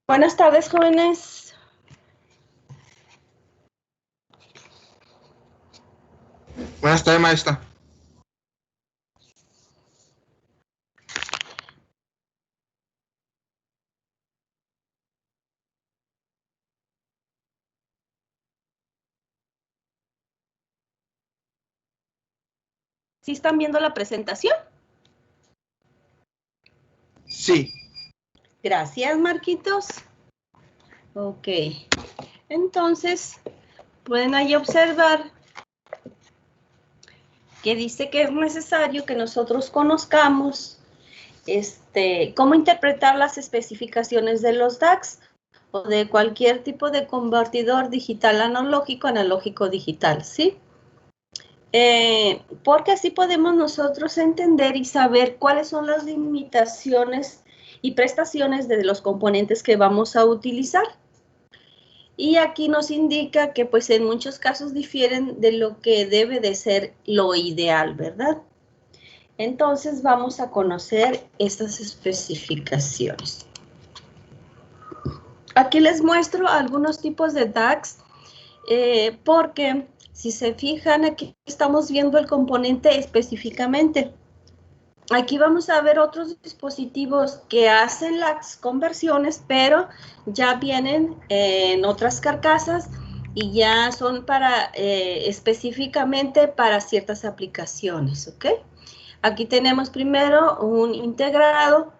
Buenas tardes, jóvenes. Buenas tardes, maestra. ¿Sí están viendo la presentación? Sí. Gracias, Marquitos. Ok. Entonces, pueden ahí observar que dice que es necesario que nosotros conozcamos cómo interpretar las especificaciones de los DACs o de cualquier tipo de convertidor digital analógico digital, ¿sí? Porque así podemos nosotros entender y saber cuáles son las limitaciones y prestaciones de los componentes que vamos a utilizar. Y aquí nos indica que pues en muchos casos difieren de lo que debe de ser lo ideal, ¿verdad? Entonces vamos a conocer estas especificaciones. Aquí les muestro algunos tipos de DACs porque si se fijan aquí estamos viendo el componente específicamente. Aquí vamos a ver otros dispositivos que hacen las conversiones, pero ya vienen en otras carcasas y ya son para específicamente para ciertas aplicaciones, ¿ok? Aquí tenemos primero un integrado,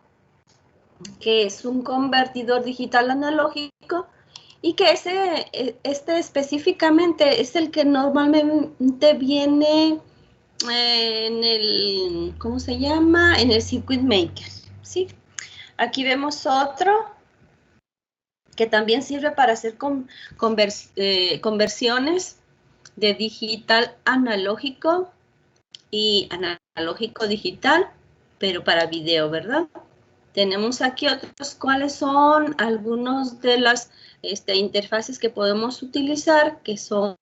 que es un convertidor digital analógico, y que este específicamente es el que normalmente viene en el, ¿cómo se llama? En el Circuit Maker, ¿sí? Aquí vemos otro que también sirve para hacer conversiones de digital analógico y analógico digital, pero para video, ¿verdad? Tenemos aquí otros cuáles son algunos de las interfaces que podemos utilizar, que son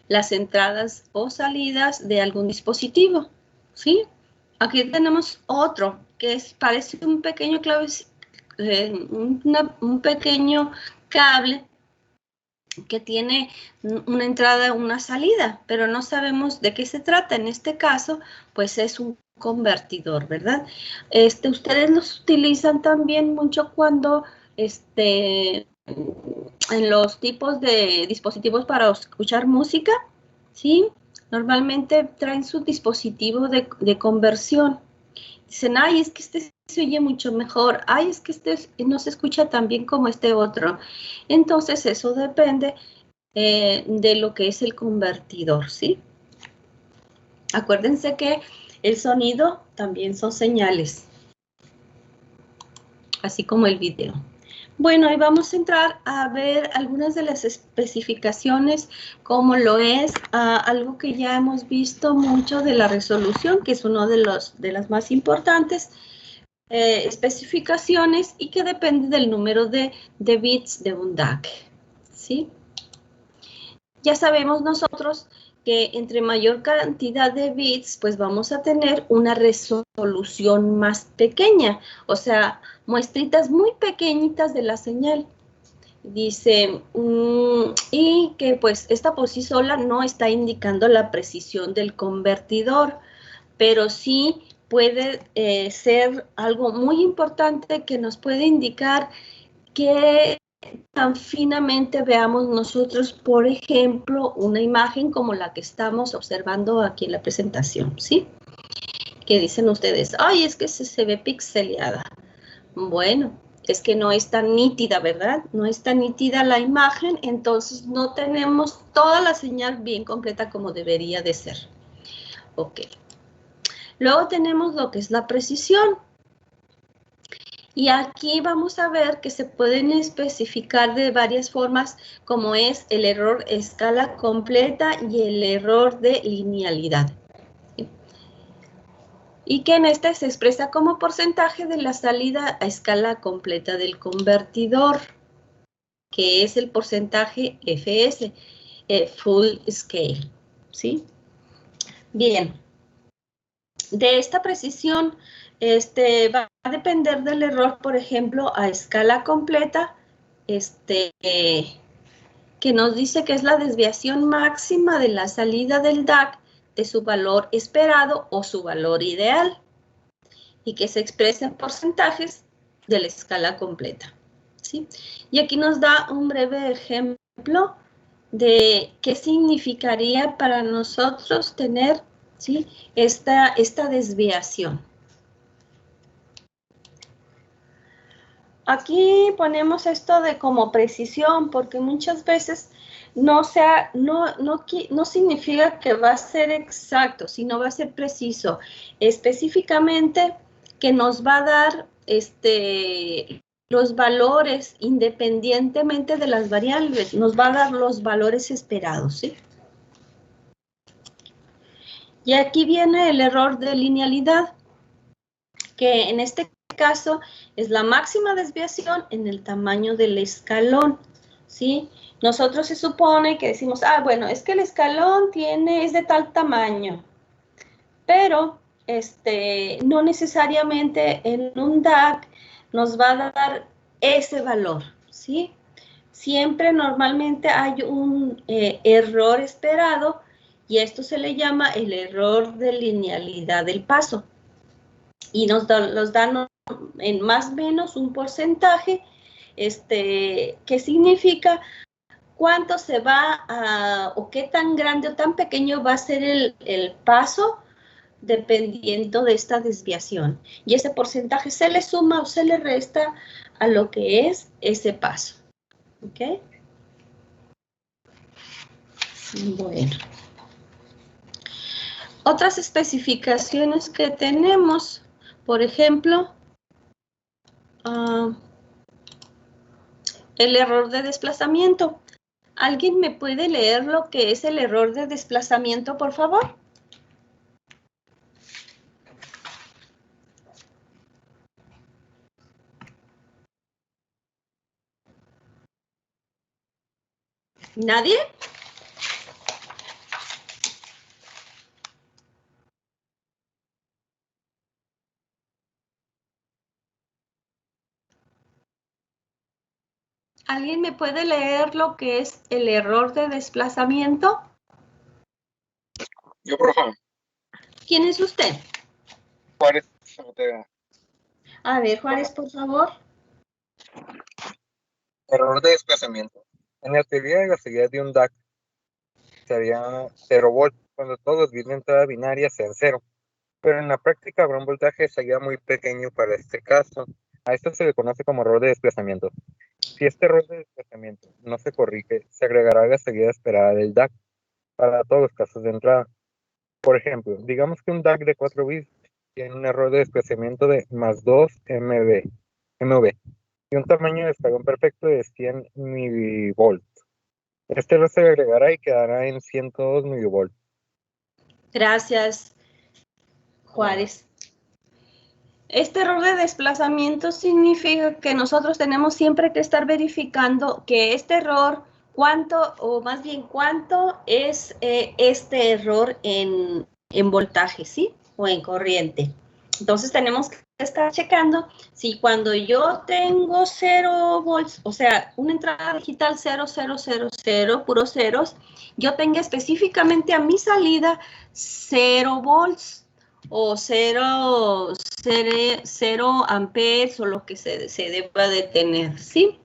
las entradas o salidas de algún dispositivo, ¿sí? Aquí tenemos otro que parece un pequeño un pequeño cable que tiene una entrada, una salida, pero no sabemos de qué se trata. En este caso, pues es un convertidor, ¿verdad? Ustedes los utilizan también mucho cuando, en los tipos de dispositivos para escuchar música, ¿sí? Normalmente traen su dispositivo de conversión. Dicen, ay, es que este se oye mucho mejor, ay, es que este no se escucha tan bien como este otro. Entonces, eso depende de lo que es el convertidor, ¿sí? Acuérdense que el sonido también son señales, así como el video. Bueno, ahí vamos a entrar a ver algunas de las especificaciones, como lo es algo que ya hemos visto mucho de la resolución, que es uno de las más importantes especificaciones y que depende del número de bits de un DAC, ¿sí? Ya sabemos nosotros que entre mayor cantidad de bits, pues vamos a tener una resolución más pequeña, o sea, muestritas muy pequeñitas de la señal. Dice, y que pues esta por sí sola no está indicando la precisión del convertidor, pero sí puede ser algo muy importante que nos puede indicar que tan finamente veamos nosotros, por ejemplo, una imagen como la que estamos observando aquí en la presentación, ¿sí? Que dicen ustedes, ay, es que se ve pixeleada. Bueno, es que no es tan nítida, ¿verdad? No es tan nítida la imagen, entonces no tenemos toda la señal bien completa como debería de ser. Ok. Luego tenemos lo que es la precisión. Y aquí vamos a ver que se pueden especificar de varias formas, como es el error escala completa y el error de linealidad. ¿Sí? Y que en esta se expresa como porcentaje de la salida a escala completa del convertidor, que es el porcentaje FS, Full Scale. ¿Sí? Bien. De esta precisión va a depender del error, por ejemplo, a escala completa, que nos dice que es la desviación máxima de la salida del DAC de su valor esperado o su valor ideal, y que se expresa en porcentajes de la escala completa, ¿sí? Y aquí nos da un breve ejemplo de qué significaría para nosotros tener, ¿sí?, esta desviación. Aquí ponemos esto de como precisión, porque muchas veces no significa que va a ser exacto, sino va a ser preciso. Específicamente que nos va a dar los valores independientemente de las variables, nos va a dar los valores esperados, ¿sí? Y aquí viene el error de linealidad, que en este caso es la máxima desviación en el tamaño del escalón, ¿sí? Nosotros se supone que decimos, bueno, es que el escalón es de tal tamaño, pero no necesariamente en un DAC nos va a dar ese valor, ¿sí? Siempre normalmente hay un error esperado, y esto se le llama el error de linealidad del paso. Y nos dan en más o menos un porcentaje, que significa cuánto se va a, o qué tan grande o tan pequeño va a ser el paso dependiendo de esta desviación. Y ese porcentaje se le suma o se le resta a lo que es ese paso. ¿Ok? Bueno. Otras especificaciones que tenemos, por ejemplo, el error de desplazamiento. ¿Alguien me puede leer lo que es el error de desplazamiento, por favor? ¿Nadie? ¿Alguien me puede leer lo que es el error de desplazamiento? Yo, profe. ¿Quién es usted? Juárez Ortega. A ver, Juárez, por favor. Error de desplazamiento. En la teoría de la salida de un DAC sería 0 volts cuando todos los bits de entrada binaria sean 0. Pero en la práctica habrá un voltaje de salida muy pequeño para este caso. A esto se le conoce como error de desplazamiento. Si este error de desplazamiento no se corrige, se agregará la salida esperada del DAC para todos los casos de entrada. Por ejemplo, digamos que un DAC de 4 bits tiene un error de desplazamiento de más 2 MV y un tamaño de escalón perfecto de 100 milivolts. Este error se agregará y quedará en 102 milivolts. Gracias, Juárez. Este error de desplazamiento significa que nosotros tenemos siempre que estar verificando que este error, cuánto es este error en voltaje, ¿sí? O en corriente. Entonces tenemos que estar checando si cuando yo tengo 0 volts, o sea, una entrada digital 0, 0, 0, 0, puros ceros, yo tenga específicamente a mi salida 0 volts o 0 amperes o lo que se deba de tener, ¿sí?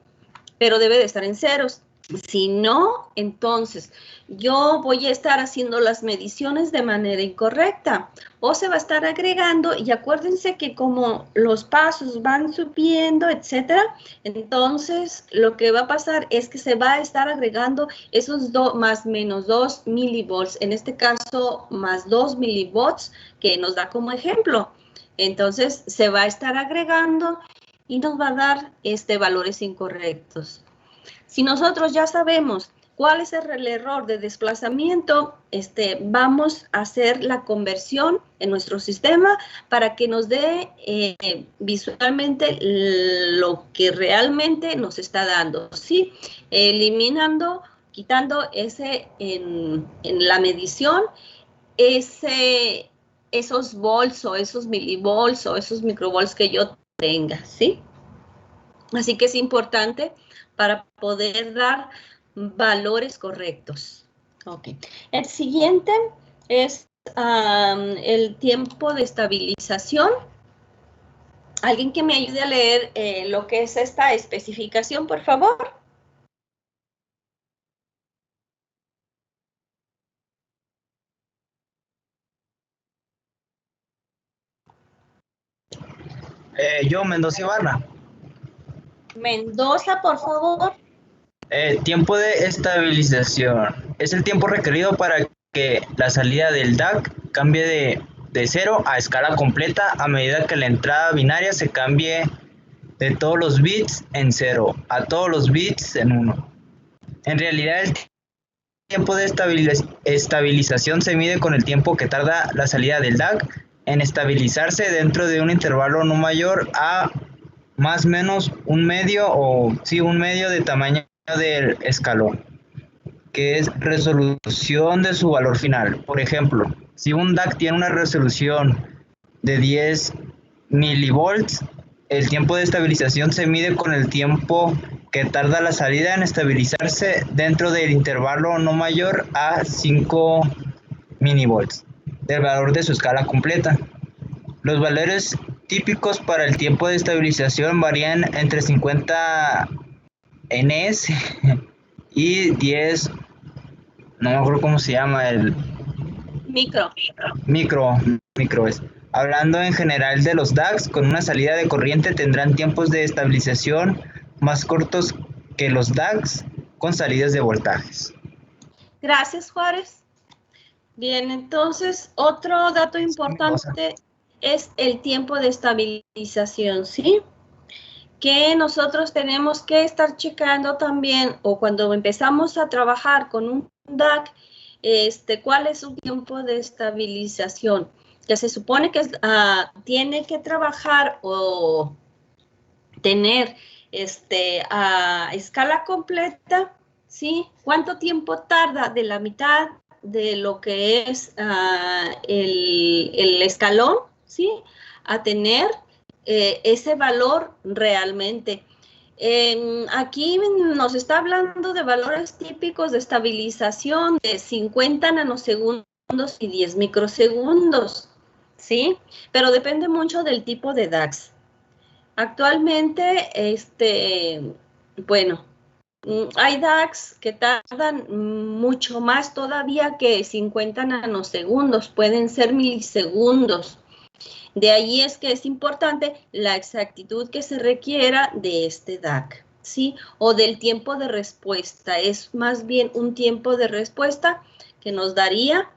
Pero debe de estar en ceros. Si no, entonces yo voy a estar haciendo las mediciones de manera incorrecta o se va a estar agregando, y acuérdense que como los pasos van subiendo, etcétera, entonces lo que va a pasar es que se va a estar agregando esos más menos 2 milivolts, en este caso más 2 milivolts que nos da como ejemplo. Entonces se va a estar agregando y nos va a dar valores incorrectos. Si nosotros ya sabemos cuál es el error de desplazamiento, vamos a hacer la conversión en nuestro sistema para que nos dé visualmente lo que realmente nos está dando, ¿sí? Eliminando, quitando ese en la medición, esos volts o esos milivolts o esos microvolts que yo tenga, ¿sí? Así que es importante para poder dar valores correctos. Ok. El siguiente es el tiempo de estabilización. ¿Alguien que me ayude a leer lo que es esta especificación, por favor? Yo, Mendoza Ibarra. Mendoza, por favor. Tiempo de estabilización. Es el tiempo requerido para que la salida del DAC cambie de 0 a escala completa a medida que la entrada binaria se cambie de todos los bits en 0 a todos los bits en 1. En realidad, el tiempo de estabilización se mide con el tiempo que tarda la salida del DAC en estabilizarse dentro de un intervalo no mayor a más o menos un medio de tamaño del escalón, que es resolución de su valor final. Por ejemplo, si un DAC tiene una resolución de 10 milivolts, el tiempo de estabilización se mide con el tiempo que tarda la salida en estabilizarse dentro del intervalo no mayor a 5 minivolts del valor de su escala completa. Los valores típicos para el tiempo de estabilización varían entre 50 ns y 10, no me acuerdo cómo se llama, el micro es. Hablando en general de los DACs, con una salida de corriente tendrán tiempos de estabilización más cortos que los DACs con salidas de voltajes. Gracias, Juárez. Bien, entonces, otro dato importante es el tiempo de estabilización, ¿sí? Que nosotros tenemos que estar checando también, o cuando empezamos a trabajar con un DAC, ¿cuál es su tiempo de estabilización? Que se supone que tiene que trabajar o tener a escala completa, ¿sí? ¿Cuánto tiempo tarda de la mitad de lo que es el escalón, ¿sí? A tener ese valor realmente. Aquí nos está hablando de valores típicos de estabilización de 50 nanosegundos y 10 microsegundos, ¿sí? Pero depende mucho del tipo de DACs. Actualmente, bueno, hay DACs que tardan mucho más todavía que 50 nanosegundos, pueden ser milisegundos. De ahí es que es importante la exactitud que se requiera de este DAC, ¿sí? O del tiempo de respuesta. Es más bien un tiempo de respuesta que nos daría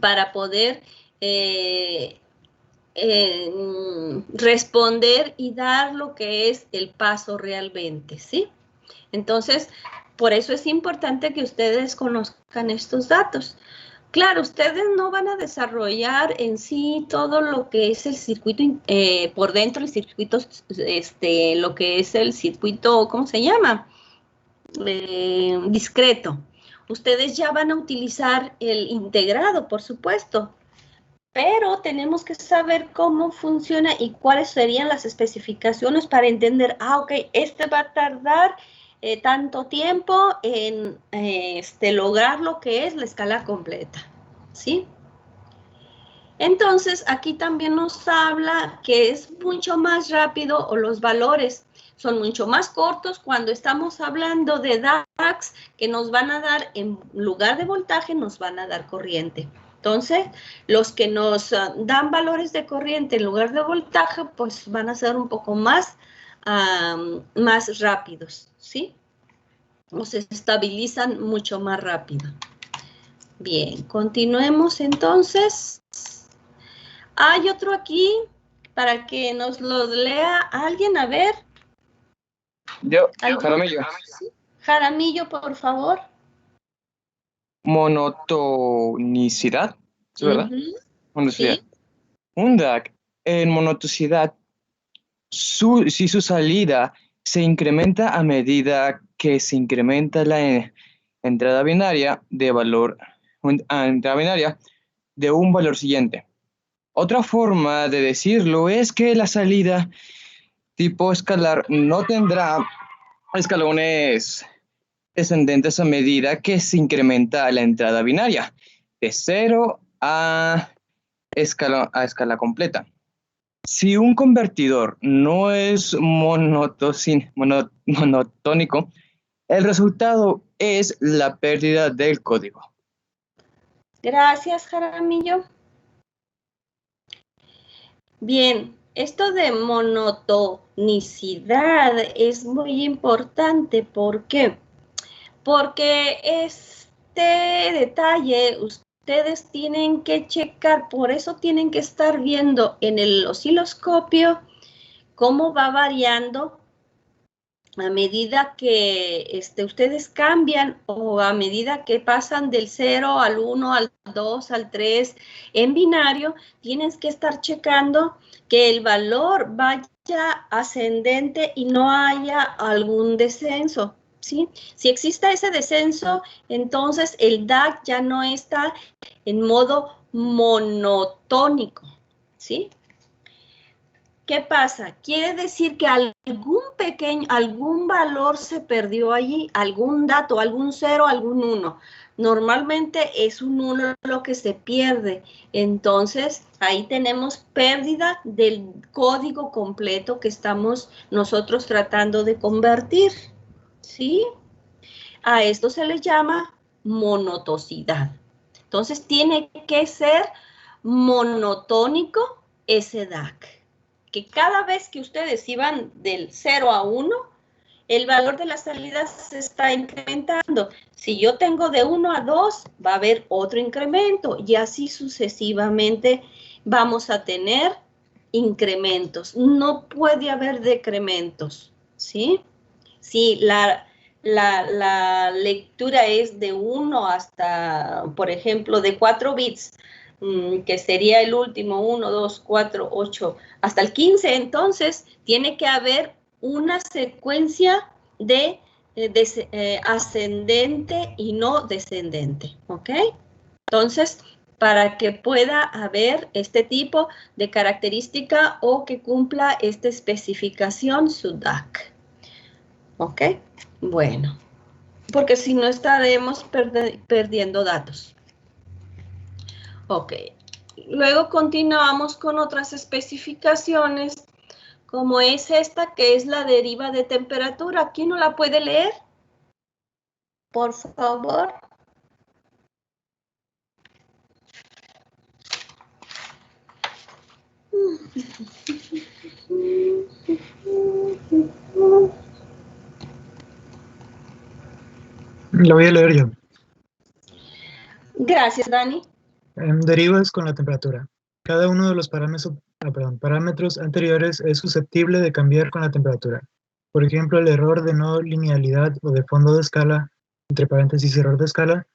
para poder responder y dar lo que es el paso realmente, ¿sí? Entonces, por eso es importante que ustedes conozcan estos datos. Claro, ustedes no van a desarrollar en sí todo lo que es el circuito, por dentro el circuito, lo que es el circuito, ¿cómo se llama? Discreto. Ustedes ya van a utilizar el integrado, por supuesto, pero tenemos que saber cómo funciona y cuáles serían las especificaciones para entender, ok, va a tardar tanto tiempo en lograr lo que es la escala completa, ¿sí? Entonces, aquí también nos habla que es mucho más rápido o los valores son mucho más cortos cuando estamos hablando de DACs que nos van a dar, en lugar de voltaje, nos van a dar corriente. Entonces, los que nos dan valores de corriente en lugar de voltaje, pues van a ser un poco más rápidos, ¿sí? O se estabilizan mucho más rápido. Bien, continuemos entonces. Hay otro aquí para que nos lo lea alguien, a ver. Yo, Jaramillo. Jaramillo, por favor. Monotonicidad, ¿es verdad? Monotonicidad. Sí. Un DAC en monotonicidad, si su salida se incrementa a medida que se incrementa la entrada binaria de un valor siguiente. Otra forma de decirlo es que la salida tipo escalar no tendrá escalones descendentes a medida que se incrementa la entrada binaria, de 0 a escala completa. Si un convertidor no es monotónico, el resultado es la pérdida del código. Gracias, Jaramillo. Bien, esto de monotonicidad es muy importante. ¿Por qué? Porque este detalle ustedes tienen que checar, por eso tienen que estar viendo en el osciloscopio cómo va variando a medida que ustedes cambian o a medida que pasan del 0 al 1, al 2, al 3 en binario, tienes que estar checando que el valor vaya ascendente y no haya algún descenso, ¿sí? Si existe ese descenso, entonces el DAC ya no está en modo monotónico, ¿sí? ¿Qué pasa? Quiere decir que algún valor se perdió allí, algún dato, algún 0, algún 1. Normalmente es un 1 lo que se pierde. Entonces, ahí tenemos pérdida del código completo que estamos nosotros tratando de convertir, ¿sí? A esto se le llama monotosidad. Entonces, tiene que ser monotónico ese DAC. Que cada vez que ustedes iban del 0 a 1, el valor de la salida se está incrementando. Si yo tengo de 1 a 2, va a haber otro incremento y así sucesivamente vamos a tener incrementos. No puede haber decrementos, ¿sí? Si la lectura es de 1 hasta, por ejemplo, de 4 bits, que sería el último, 1, 2, 4, 8, hasta el 15, entonces tiene que haber una secuencia de ascendente y no descendente, ¿ok? Entonces, para que pueda haber este tipo de característica o que cumpla esta especificación su DAC, ¿ok? Bueno, porque si no estaremos perdiendo datos. Ok, luego continuamos con otras especificaciones, como es esta, que es la deriva de temperatura. ¿Quién no la puede leer? Por favor. La voy a leer yo. Gracias, Dani. Derivas con la temperatura. Cada uno de los parámetros anteriores es susceptible de cambiar con la temperatura. Por ejemplo, el error de no linealidad o de fondo de escala, entre paréntesis error de escala,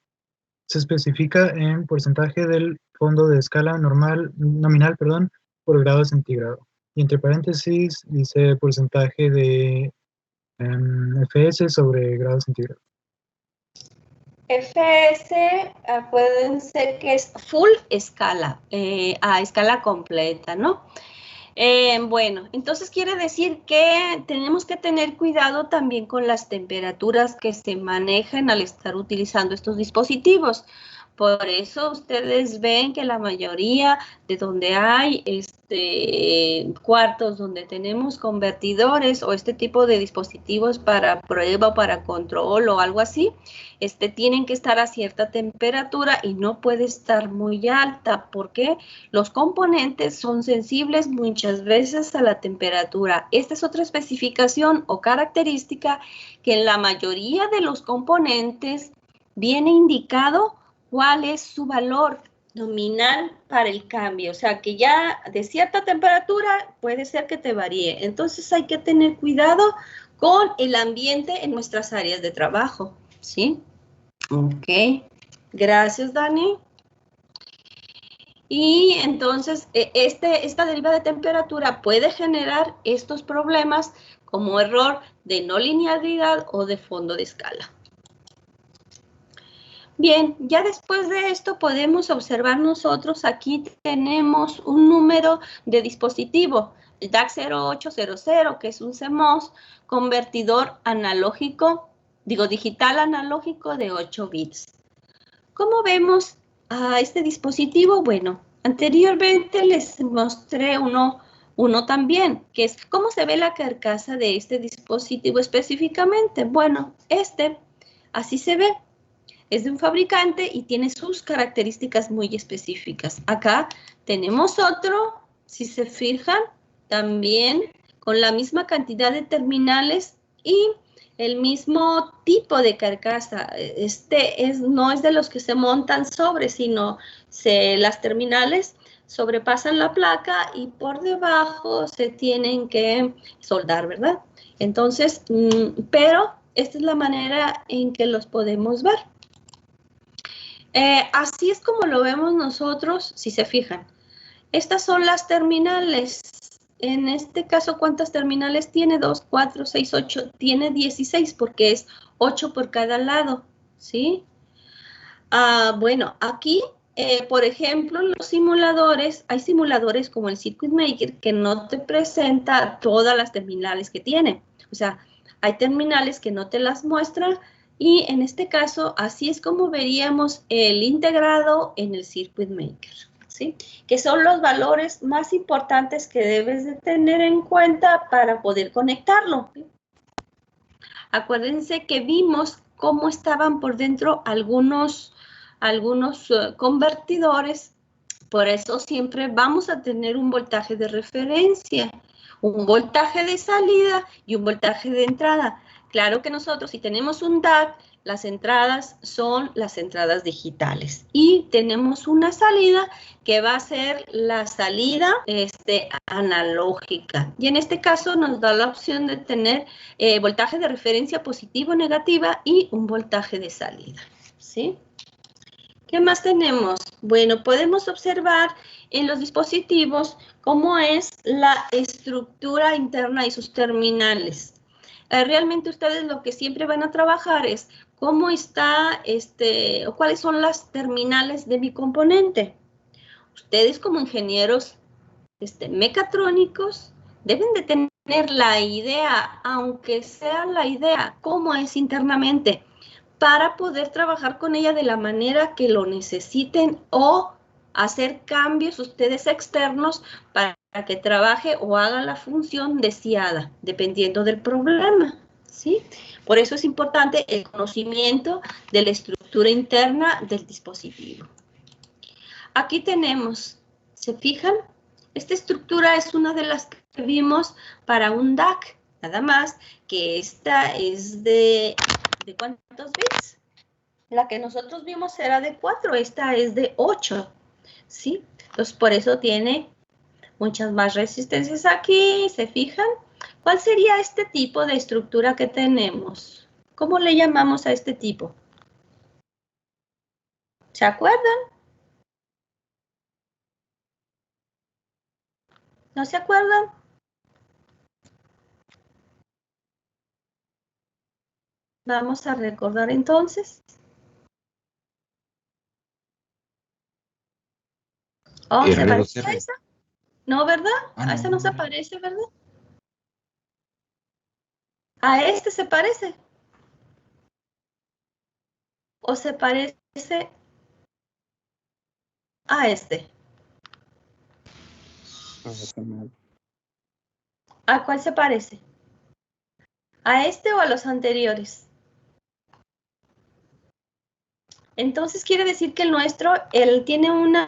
se especifica en porcentaje del fondo de escala nominal, por grado centígrado. Y entre paréntesis dice porcentaje de Fs sobre grado centígrado. Fs, acuérdense que es full escala, a escala completa, ¿no? Bueno, entonces quiere decir que tenemos que tener cuidado también con las temperaturas que se manejan al estar utilizando estos dispositivos. Por eso ustedes ven que la mayoría de donde hay cuartos donde tenemos convertidores o este tipo de dispositivos para prueba o para control o algo así, tienen que estar a cierta temperatura y no puede estar muy alta porque los componentes son sensibles muchas veces a la temperatura. Esta es otra especificación o característica que en la mayoría de los componentes viene indicado cuál es su valor nominal para el cambio. O sea, que ya de cierta temperatura puede ser que te varíe. Entonces hay que tener cuidado con el ambiente en nuestras áreas de trabajo, ¿sí? Ok. Gracias, Dani. Y entonces, esta deriva de temperatura puede generar estos problemas como error de no linealidad o de fondo de escala. Bien, ya después de esto podemos observar nosotros, aquí tenemos un número de dispositivo, el DAC 0800, que es un CMOS, convertidor analógico, digital analógico de 8 bits. ¿Cómo vemos a este dispositivo? Bueno, anteriormente les mostré uno también, que es cómo se ve la carcasa de este dispositivo específicamente. Bueno, así se ve. Es de un fabricante y tiene sus características muy específicas. Acá tenemos otro, si se fijan, también con la misma cantidad de terminales y el mismo tipo de carcasa. No es de los que se montan sobre, sino las terminales sobrepasan la placa y por debajo se tienen que soldar, ¿verdad? Entonces, pero esta es la manera en que los podemos ver. Así es como lo vemos nosotros, si se fijan. Estas son las terminales. En este caso, ¿cuántas terminales tiene? 2, 4, 6, 8. Tiene 16 porque es 8 por cada lado, ¿sí? Bueno, aquí, por ejemplo, los simuladores, hay simuladores como el Circuit Maker que no te presenta todas las terminales que tiene. O sea, hay terminales que no te las muestra. Y en este caso, así es como veríamos el integrado en el Circuit Maker, ¿sí? Que son los valores más importantes que debes de tener en cuenta para poder conectarlo. Acuérdense que vimos cómo estaban por dentro algunos convertidores, por eso siempre vamos a tener un voltaje de referencia, un voltaje de salida y un voltaje de entrada. Claro que nosotros, si tenemos un DAC, las entradas son las entradas digitales y tenemos una salida que va a ser la salida analógica. Y en este caso nos da la opción de tener voltaje de referencia positivo, negativa y un voltaje de salida, ¿sí? ¿Qué más tenemos? Bueno, podemos observar en los dispositivos cómo es la estructura interna y sus terminales. Realmente ustedes lo que siempre van a trabajar es cómo está, o cuáles son las terminales de mi componente. Ustedes como ingenieros mecatrónicos deben de tener la idea, aunque sea la idea, cómo es internamente, para poder trabajar con ella de la manera que lo necesiten o hacer cambios ustedes externos para que trabaje o haga la función deseada, dependiendo del problema, ¿sí? Por eso es importante el conocimiento de la estructura interna del dispositivo. Aquí tenemos, ¿se fijan? Esta estructura es una de las que vimos para un DAC, nada más que esta es ¿de cuántos bits? La que nosotros vimos era de 4, esta es de 8, ¿sí? Entonces, por eso tiene muchas más resistencias aquí, ¿se fijan? ¿Cuál sería este tipo de estructura que tenemos? ¿Cómo le llamamos a este tipo? ¿Se acuerdan? ¿No se acuerdan? Vamos a recordar entonces. Oh, ¿se parece a esa? No, ¿verdad? A esa no se parece, ¿verdad? A este se parece. ¿O se parece a este? ¿A cuál se parece? ¿A este o a los anteriores? Entonces quiere decir que el nuestro, él tiene una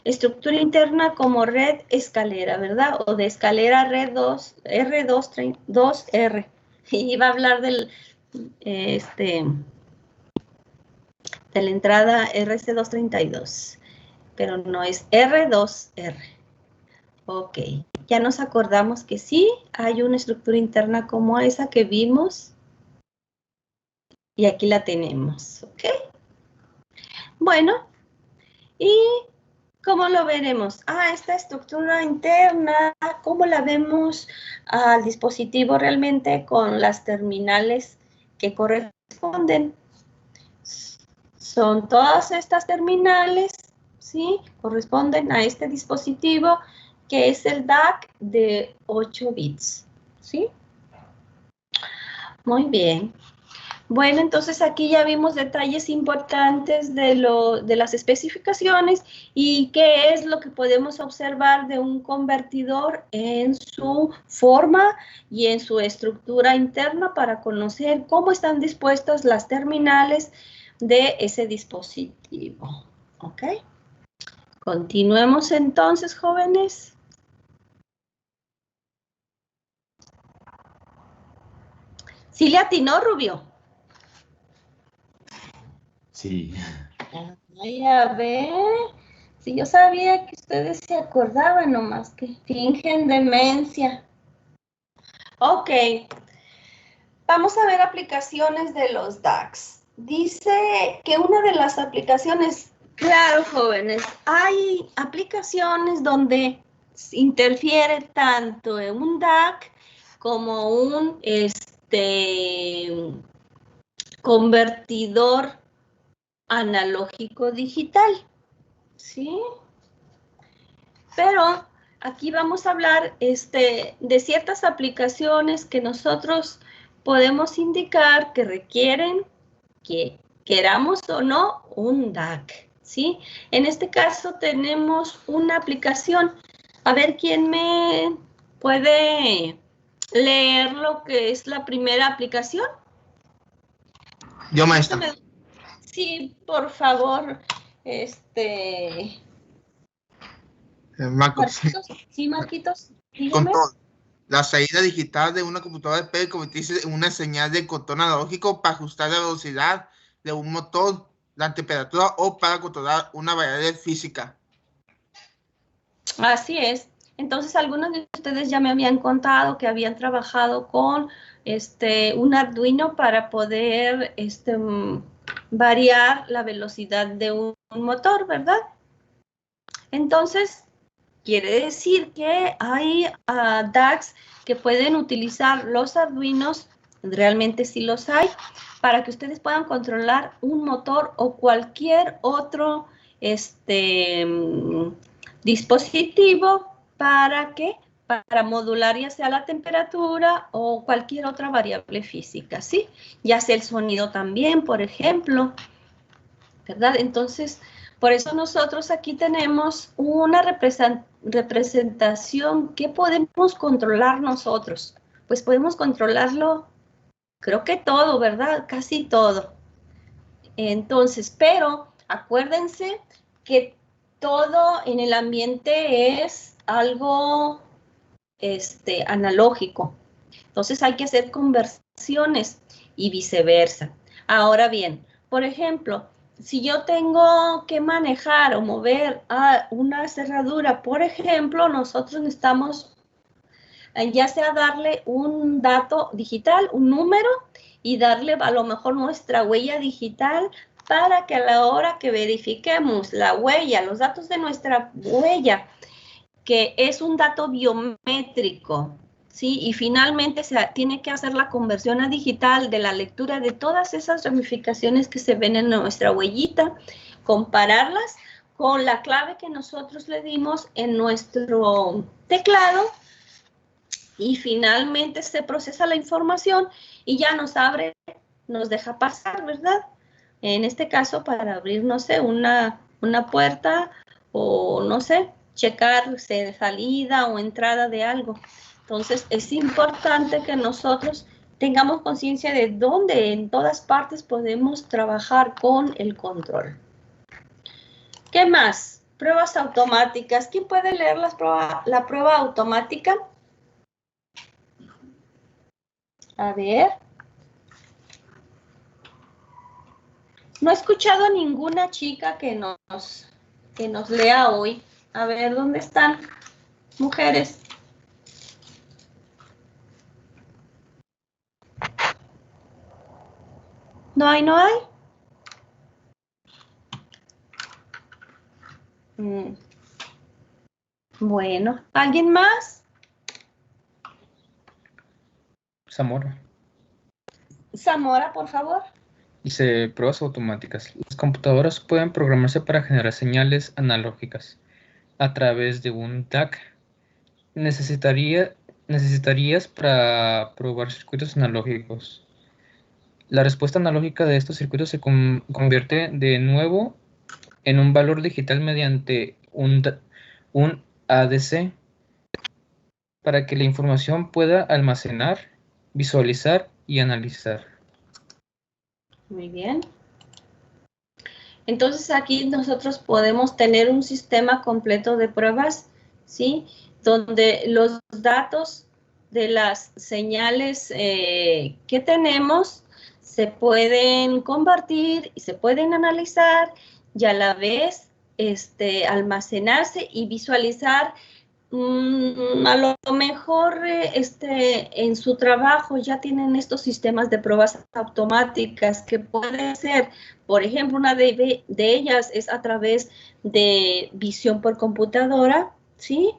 estructura interna como red escalera, ¿verdad? O de escalera red 2, R2R. Y va a hablar del, de la entrada RC232, pero no es R2R. Ok, ya nos acordamos que sí, hay una estructura interna como esa que vimos. Y aquí la tenemos, ¿ok? Bueno, ¿y cómo lo veremos? Esta estructura interna, ¿cómo la vemos al dispositivo realmente con las terminales que corresponden? son todas estas terminales, ¿sí? Corresponden a este dispositivo que es el DAC de 8 bits, ¿sí? Muy bien. Bueno, entonces aquí ya vimos detalles importantes de las especificaciones y qué es lo que podemos observar de un convertidor en su forma y en su estructura interna para conocer cómo están dispuestas las terminales de ese dispositivo. ¿Ok? Continuemos entonces, jóvenes. ¿Sí le atinó, Rubio? Sí. Ay, a ver, si yo sabía que ustedes se acordaban, nomás que fingen demencia. Ok, vamos a ver aplicaciones de los DACs. Dice que una de las aplicaciones, claro, jóvenes, hay aplicaciones donde interfiere tanto un DAC como un convertidor analógico digital, ¿sí? Pero aquí vamos a hablar de ciertas aplicaciones que nosotros podemos indicar que requieren, que queramos o no, un DAC, ¿sí? En este caso tenemos una aplicación. A ver, ¿quién me puede leer lo que es la primera aplicación? Yo, maestra. Sí, por favor, Marcos. Marquitos. Sí, Marquitos, dígame. Control. La salida digital de una computadora puede convertirse en una señal de control analógico para ajustar la velocidad de un motor, la temperatura o para controlar una variable física. Así es. Entonces, algunos de ustedes ya me habían contado que habían trabajado con un Arduino para poder variar la velocidad de un motor, ¿verdad? Entonces, quiere decir que hay DACs que pueden utilizar los Arduinos, realmente sí los hay, para que ustedes puedan controlar un motor o cualquier otro dispositivo para modular ya sea la temperatura o cualquier otra variable física, ¿sí? Ya sea el sonido también, por ejemplo, ¿verdad? Entonces, por eso nosotros aquí tenemos una representación que podemos controlar nosotros. Pues podemos controlarlo, creo que todo, ¿verdad? Casi todo. Entonces, pero acuérdense que todo en el ambiente es algo analógico. Entonces hay que hacer conversiones y viceversa. Ahora bien, por ejemplo, si yo tengo que manejar o mover una cerradura, por ejemplo, nosotros necesitamos ya sea darle un dato digital, un número, y darle a lo mejor nuestra huella digital para que a la hora que verifiquemos la huella, los datos de nuestra huella, que es un dato biométrico, ¿sí? Y finalmente se tiene que hacer la conversión a digital de la lectura de todas esas ramificaciones que se ven en nuestra huellita, compararlas con la clave que nosotros le dimos en nuestro teclado y finalmente se procesa la información y ya nos abre, nos deja pasar, ¿verdad? En este caso para abrir, no sé, una puerta o no sé, checar salida o entrada de algo. Entonces es importante que nosotros tengamos conciencia de dónde en todas partes podemos trabajar con el control. ¿Qué más? Pruebas automáticas. ¿Quién puede leer la prueba automática? A ver. No he escuchado a ninguna chica que nos lea hoy. A ver, ¿dónde están? Mujeres. ¿No hay, no hay? Bueno, ¿alguien más? Zamora. Zamora, por favor. Dice pruebas automáticas. Las computadoras pueden programarse para generar señales analógicas a través de un DAC. Necesitarías para probar circuitos analógicos. La respuesta analógica de estos circuitos se convierte de nuevo en un valor digital mediante un ADC para que la información pueda almacenar, visualizar y analizar. Muy bien. Entonces aquí nosotros podemos tener un sistema completo de pruebas, ¿sí? Donde los datos de las señales que tenemos se pueden convertir y se pueden analizar y a la vez almacenarse y visualizar. A lo mejor en su trabajo ya tienen estos sistemas de pruebas automáticas que pueden ser, por ejemplo, una de ellas es a través de visión por computadora, ¿sí?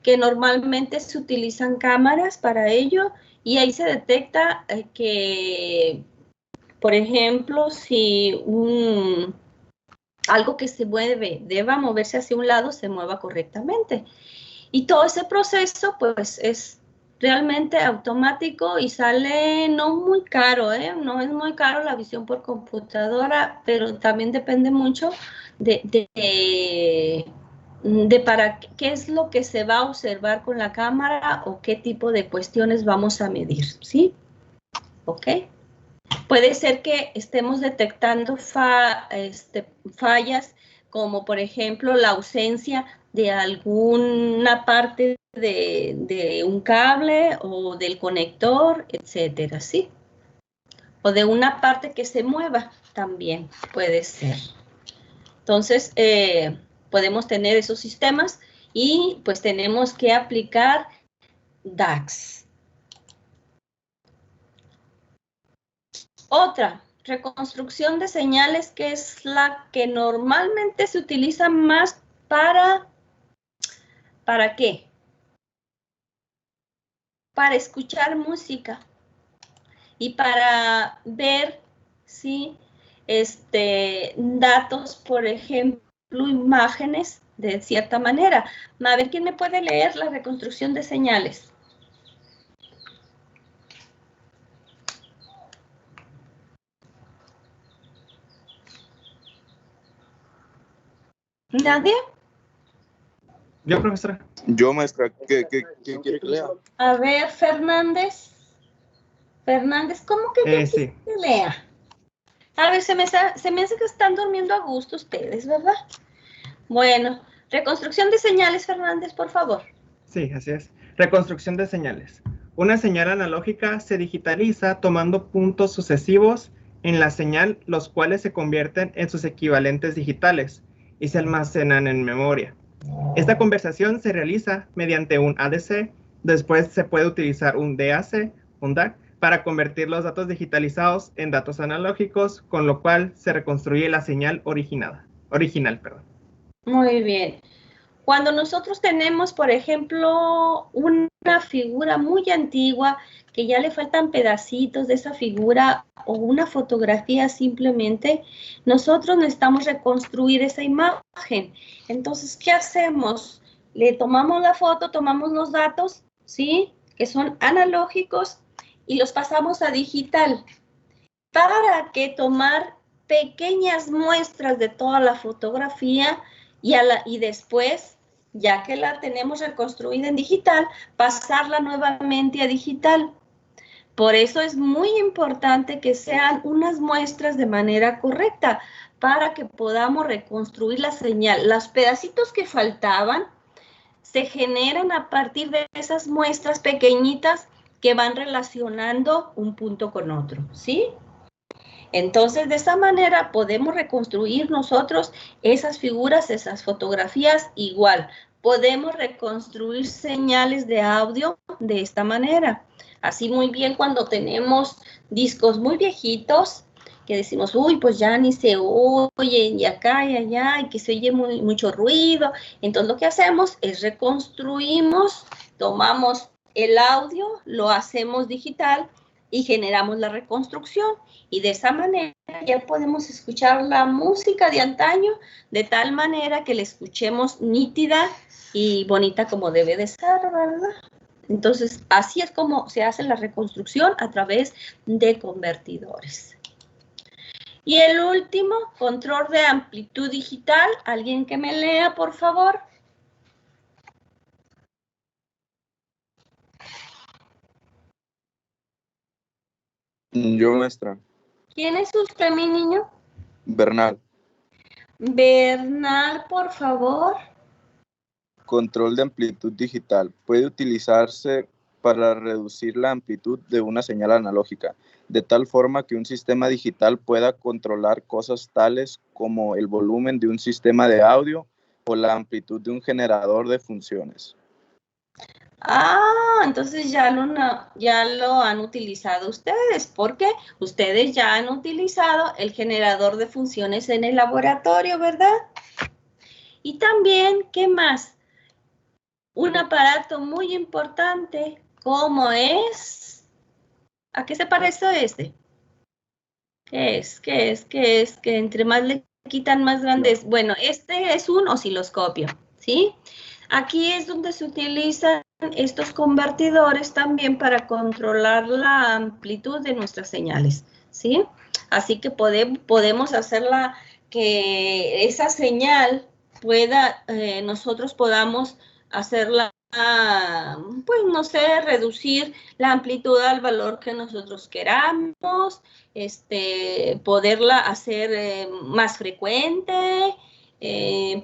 Que normalmente se utilizan cámaras para ello y ahí se detecta que, por ejemplo, si algo que se mueve deba moverse hacia un lado, se mueva correctamente. Y todo ese proceso, pues, es realmente automático y sale no muy caro, no es muy caro la visión por computadora, pero también depende mucho de para qué es lo que se va a observar con la cámara o qué tipo de cuestiones vamos a medir, ¿sí? ¿Ok? Puede ser que estemos detectando fallas como, por ejemplo, la ausencia de alguna parte de un cable o del conector, etcétera, ¿sí? O de una parte que se mueva también puede ser. Entonces, podemos tener esos sistemas y pues tenemos que aplicar DACs. Otra, reconstrucción de señales, que es la que normalmente se utiliza más ¿para qué? Para escuchar música y para ver, ¿sí? Datos, por ejemplo, imágenes de cierta manera. A ver, ¿quién me puede leer la reconstrucción de señales? ¿Nadie? Yo, profesora. Yo, maestra, ¿qué quiere que lea? A ver, Fernández. Fernández, ¿cómo que Sí. lea? A ver, se me hace que están durmiendo a gusto ustedes, ¿verdad? Bueno, reconstrucción de señales, Fernández, por favor. Sí, así es. Reconstrucción de señales. Una señal analógica se digitaliza tomando puntos sucesivos en la señal, los cuales se convierten en sus equivalentes digitales y se almacenan en memoria. Esta conversación se realiza mediante un ADC, después se puede utilizar un DAC, un DAC, para convertir los datos digitalizados en datos analógicos, con lo cual se reconstruye la señal original. Muy bien. Cuando nosotros tenemos, por ejemplo, una figura muy antigua, que ya le faltan pedacitos de esa figura o una fotografía simplemente, nosotros necesitamos reconstruir esa imagen. Entonces, ¿qué hacemos? Le tomamos la foto, tomamos los datos, ¿sí? Que son analógicos y los pasamos a digital. ¿Para qué tomar pequeñas muestras de toda la fotografía y después, ya que la tenemos reconstruida en digital, pasarla nuevamente a digital? Por eso es muy importante que sean unas muestras de manera correcta para que podamos reconstruir la señal. Los pedacitos que faltaban se generan a partir de esas muestras pequeñitas que van relacionando un punto con otro, ¿sí? Entonces, de esa manera podemos reconstruir nosotros esas figuras, esas fotografías igual. Podemos reconstruir señales de audio de esta manera. Así muy bien cuando tenemos discos muy viejitos, que decimos, uy, pues ya ni se oyen, y acá y allá, y que se oye mucho ruido. Entonces, lo que hacemos es reconstruimos, tomamos el audio, lo hacemos digital, y generamos la reconstrucción. Y de esa manera ya podemos escuchar la música de antaño de tal manera que la escuchemos nítida y bonita como debe de ser, ¿verdad? Entonces, así es como se hace la reconstrucción a través de convertidores. Y el último, control de amplitud digital. ¿Alguien que me lea, por favor? Yo, maestra. ¿Quién es usted, mi niño? Bernal. Bernal, por favor. Control de amplitud digital. Puede utilizarse para reducir la amplitud de una señal analógica, de tal forma que un sistema digital pueda controlar cosas tales como el volumen de un sistema de audio o la amplitud de un generador de funciones. Ah, entonces ya lo han utilizado ustedes, porque ustedes ya han utilizado el generador de funciones en el laboratorio, ¿verdad? Y también, ¿qué más? Un aparato muy importante, ¿cómo es? ¿A qué se parece este? ¿Qué es? Que entre más le quitan, más grande es. Bueno, este es un osciloscopio, ¿sí? Aquí es donde se utilizan estos convertidores también para controlar la amplitud de nuestras señales, ¿sí? Así que podemos hacerla que esa señal pueda, nosotros podamos hacerla, pues no sé, reducir la amplitud al valor que nosotros queramos, poderla hacer más frecuente,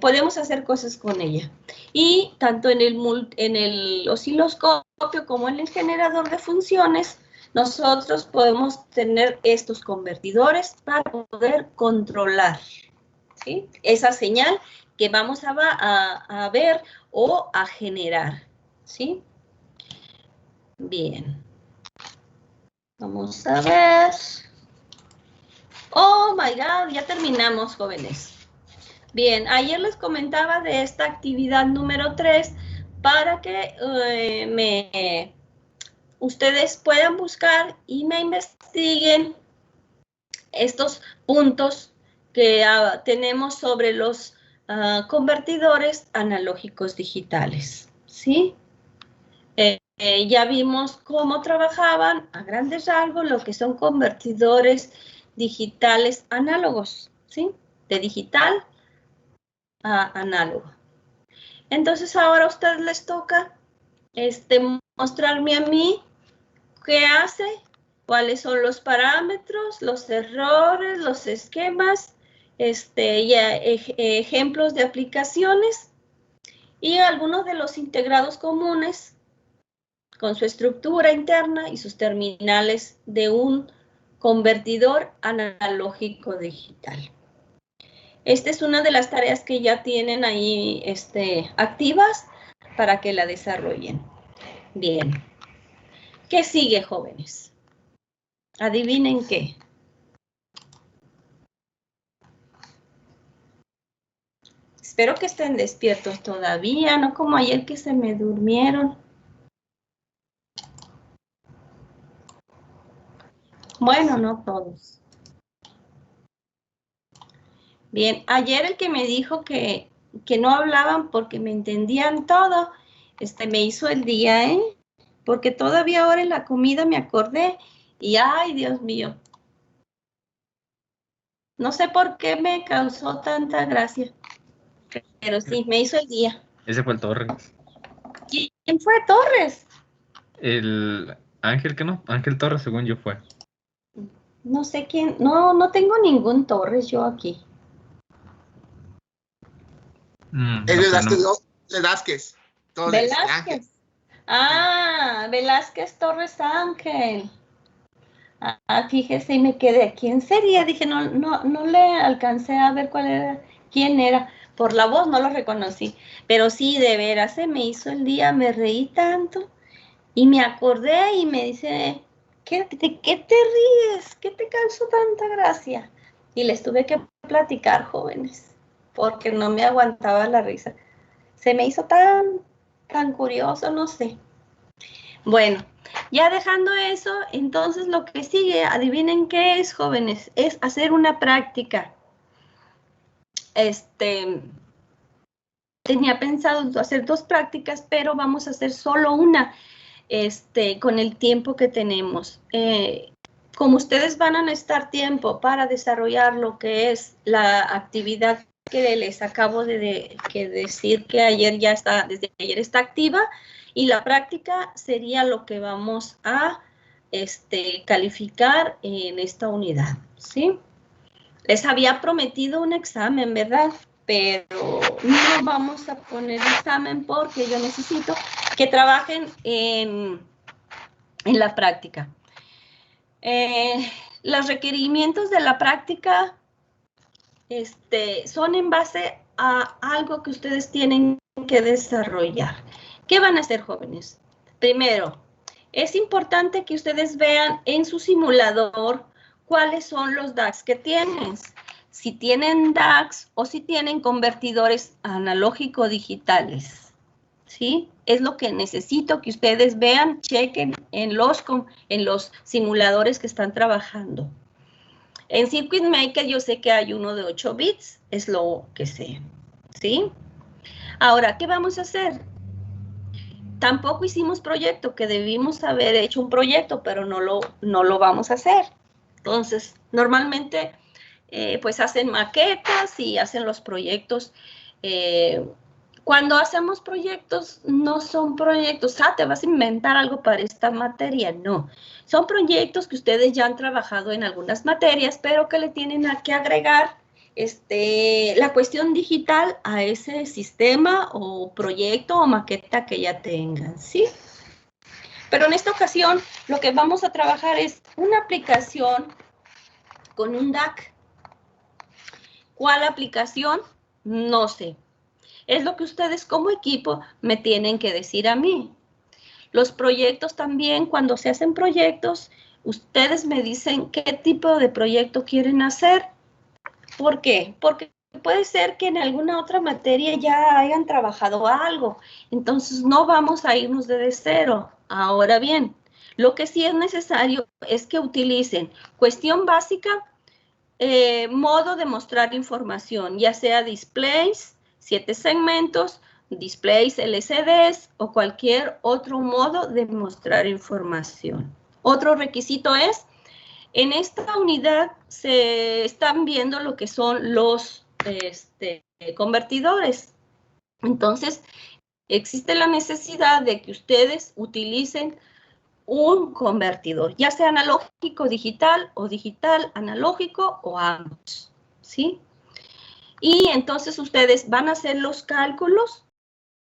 podemos hacer cosas con ella. Y tanto en el osciloscopio como en el generador de funciones, nosotros podemos tener estos convertidores para poder controlar, ¿sí?, esa señal que vamos a ver o a generar, ¿sí? Bien. Vamos a ver. Oh, my God, ya terminamos, jóvenes. Bien, ayer les comentaba de esta actividad número 3 para que ustedes puedan buscar y me investiguen estos puntos que tenemos sobre los convertidores analógicos digitales, ¿sí? Ya vimos cómo trabajaban a grandes rasgos lo que son convertidores digitales análogos, ¿sí? De digital a análogo. Entonces ahora a ustedes les toca mostrarme a mí qué hace, cuáles son los parámetros, los errores, los esquemas, ejemplos de aplicaciones y algunos de los integrados comunes con su estructura interna y sus terminales de un convertidor analógico digital. Esta es una de las tareas que ya tienen ahí activas para que la desarrollen. Bien. ¿Qué sigue, jóvenes? ¿Adivinen qué? Espero que estén despiertos todavía, no como ayer que se me durmieron. Bueno, no todos. Bien, ayer el que me dijo que no hablaban porque me entendían todo, me hizo el día, ¿eh? Porque todavía ahora en la comida me acordé y ¡ay, Dios mío! No sé por qué me causó tanta gracia, pero sí, me hizo el día. Ese fue el Torres. ¿Quién fue Torres? El Ángel, ¿qué no? Ángel Torres, según yo, fue. No sé quién, no tengo ningún Torres yo aquí. Es Velázquez. Torres, Velázquez. Ah, Velázquez Torres Ángel. Ah, fíjese, y me quedé. ¿Quién sería? Dije, no le alcancé a ver quién era. Por la voz no lo reconocí. Pero sí, de veras, se me hizo el día, me reí tanto. Y me acordé y me dice, ¿de qué te ríes? ¿Qué te causó tanta gracia? Y les tuve que platicar, jóvenes, porque no me aguantaba la risa. Se me hizo tan curioso, no sé. Bueno, Ya dejando eso, entonces lo que sigue, adivinen qué es, jóvenes, es hacer una práctica. Tenía pensado hacer 2 prácticas, pero vamos a hacer solo una, con el tiempo que tenemos. Como ustedes van a necesitar tiempo para desarrollar lo que es la actividad que les acabo de decir que desde ayer está activa, y la práctica sería lo que vamos a calificar en esta unidad, ¿sí? Les había prometido un examen, ¿verdad? Pero no vamos a poner examen porque yo necesito que trabajen en la práctica. Los requerimientos de la práctica son en base a algo que ustedes tienen que desarrollar. ¿Qué van a hacer, jóvenes? Primero, es importante que ustedes vean en su simulador cuáles son los DACs que tienen. Si tienen DACs o si tienen convertidores analógico-digitales, ¿sí? Es lo que necesito que ustedes vean, chequen en los simuladores que están trabajando. En Circuit Maker yo sé que hay uno de 8 bits, es lo que sé, ¿sí? Ahora, ¿qué vamos a hacer? Tampoco hicimos proyecto, que debimos haber hecho un proyecto, pero no lo vamos a hacer. Entonces, normalmente, pues hacen maquetas y hacen los proyectos. Cuando hacemos proyectos, no son proyectos, te vas a inventar algo para esta materia, no. Son proyectos que ustedes ya han trabajado en algunas materias, pero que le tienen que agregar la cuestión digital a ese sistema o proyecto o maqueta que ya tengan, ¿sí? Pero en esta ocasión, lo que vamos a trabajar es una aplicación con un DAC. ¿Cuál aplicación? No sé. Es lo que ustedes como equipo me tienen que decir a mí. Los proyectos también, cuando se hacen proyectos, ustedes me dicen qué tipo de proyecto quieren hacer. ¿Por qué? Porque puede ser que en alguna otra materia ya hayan trabajado algo. Entonces, no vamos a irnos desde cero. Ahora bien, lo que sí es necesario es que utilicen cuestión básica, modo de mostrar información, ya sea displays, 7 segmentos, displays LCDs o cualquier otro modo de mostrar información. Otro requisito es, en esta unidad se están viendo lo que son los convertidores. Entonces, existe la necesidad de que ustedes utilicen un convertidor, ya sea analógico digital o digital analógico o ambos, ¿sí? Y entonces ustedes van a hacer los cálculos